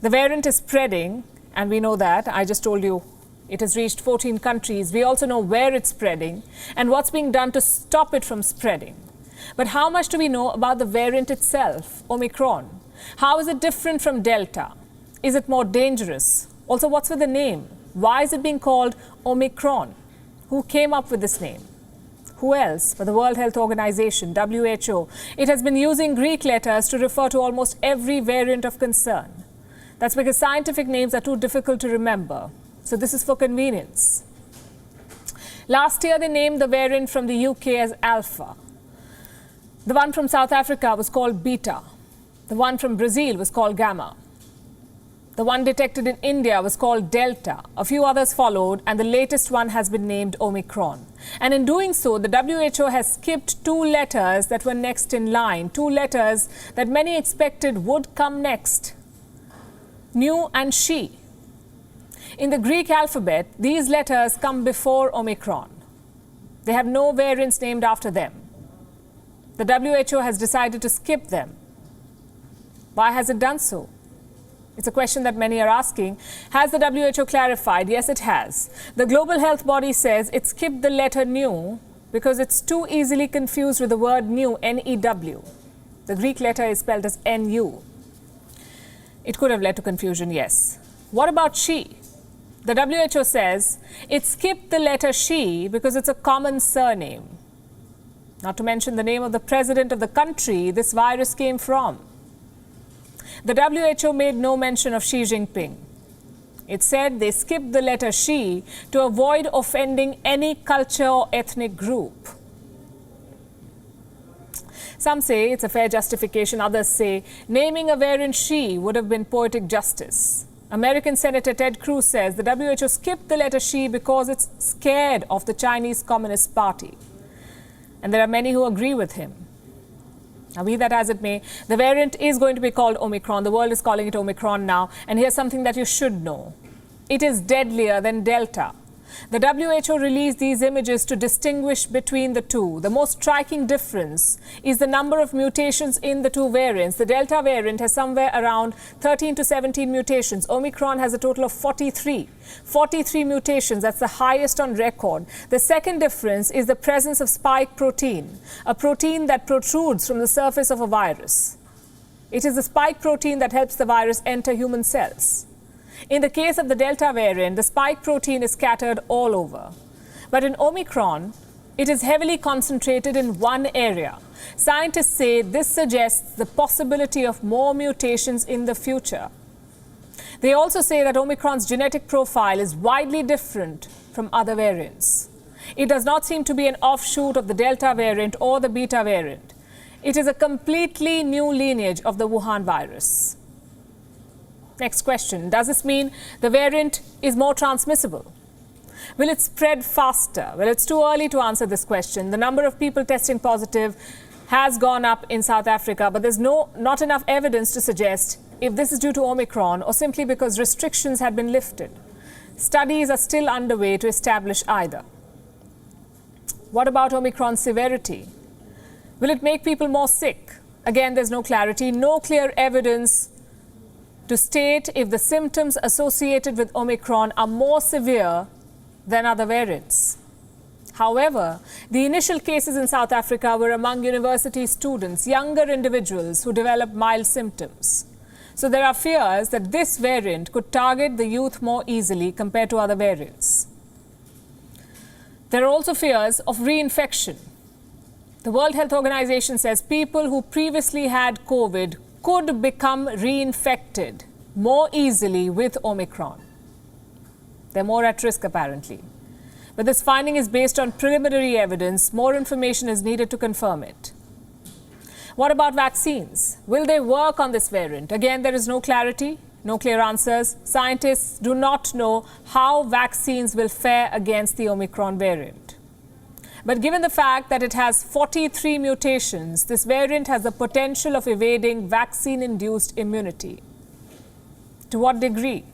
The variant is spreading, and we know that. I just told you it has reached 14 countries. We also know where it's spreading and what's being done to stop it from spreading. But how much do we know about the variant itself, Omicron? How is it different from Delta? Is it more dangerous? Also, what's with the name? Why is it being called Omicron? Who came up with this name? Who else but the World Health Organization, WHO? It has been using Greek letters to refer to almost every variant of concern. That's because scientific names are too difficult to remember. So this is for convenience. Last year, they named the variant from the UK as Alpha. The one from South Africa was called Beta. The one from Brazil was called Gamma. The one detected in India was called Delta. A few others followed, and the latest one has been named Omicron. And in doing so, the WHO has skipped two letters that were next in line, two letters that many expected would come next: Nu and She. In the Greek alphabet, these letters come before Omicron. They have no variants named after them. The WHO has decided to skip them. Why has it done so? It's a question that many are asking. Has the WHO clarified? Yes, it has. The global health body says it skipped the letter Nu because it's too easily confused with the word new, N-E-W. The Greek letter is spelled as N-U. It could have led to confusion, yes. What about She? The WHO says it skipped the letter She because it's a common surname. Not to mention the name of the president of the country this virus came from. The WHO made no mention of Xi Jinping. It said they skipped the letter She to avoid offending any culture or ethnic group. Some say it's a fair justification. Others say naming a variant She would have been poetic justice. American Senator Ted Cruz says the WHO skipped the letter She because it's scared of the Chinese Communist Party. And there are many who agree with him. Now, be that as it may, the variant is going to be called Omicron. The world is calling it Omicron now. And here's something that you should know. It is deadlier than Delta. The WHO released these images to distinguish between the two. The most striking difference is the number of mutations in the two variants. The Delta variant has somewhere around 13 to 17 mutations. Omicron has a total of 43. 43 mutations, that's the highest on record. The second difference is the presence of spike protein, a protein that protrudes from the surface of a virus. It is the spike protein that helps the virus enter human cells. In the case of the Delta variant, the spike protein is scattered all over. But in Omicron, it is heavily concentrated in one area. Scientists say this suggests the possibility of more mutations in the future. They also say that Omicron's genetic profile is widely different from other variants. It does not seem to be an offshoot of the Delta variant or the Beta variant. It is a completely new lineage of the Wuhan virus. Next question. Does this mean the variant is more transmissible? Will it spread faster? Well, it's too early to answer this question. The number of people testing positive has gone up in South Africa, but there's not enough evidence to suggest if this is due to Omicron or simply because restrictions had been lifted. Studies are still underway to establish either. What about Omicron's severity? Will it make people more sick? Again, there's no clarity, no clear evidence to state if the symptoms associated with Omicron are more severe than other variants. However, the initial cases in South Africa were among university students, younger individuals who developed mild symptoms. So there are fears that this variant could target the youth more easily compared to other variants. There are also fears of reinfection. The World Health Organization says people who previously had COVID could become reinfected more easily with Omicron. They're more at risk, apparently. But this finding is based on preliminary evidence. More information is needed to confirm it. What about vaccines? Will they work on this variant? Again, there is no clarity, no clear answers. Scientists do not know how vaccines will fare against the Omicron variant. But given the fact that it has 43 mutations, this variant has the potential of evading vaccine-induced immunity. To what degree?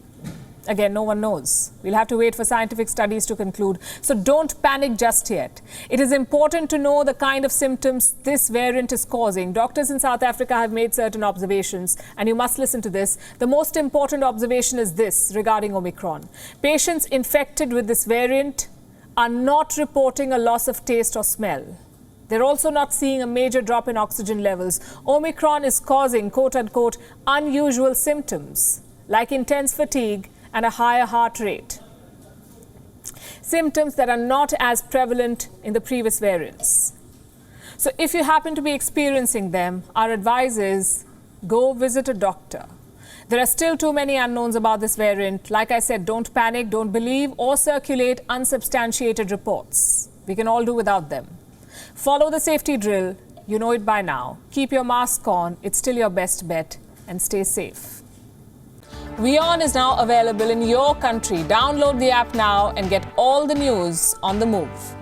Again, no one knows. We'll have to wait for scientific studies to conclude. So don't panic just yet. It is important to know the kind of symptoms this variant is causing. Doctors in South Africa have made certain observations, and you must listen to this. The most important observation is this regarding Omicron. Patients infected with this variant are not reporting a loss of taste or smell. They're also not seeing a major drop in oxygen levels. Omicron is causing, quote unquote, unusual symptoms like intense fatigue and a higher heart rate. Symptoms that are not as prevalent in the previous variants. So if you happen to be experiencing them, our advice is go visit a doctor. There are still too many unknowns about this variant. Like I said, don't panic, don't believe or circulate unsubstantiated reports. We can all do without them. Follow the safety drill. You know it by now. Keep your mask on. It's still your best bet. And stay safe. WION is now available in your country. Download the app now and get all the news on the move.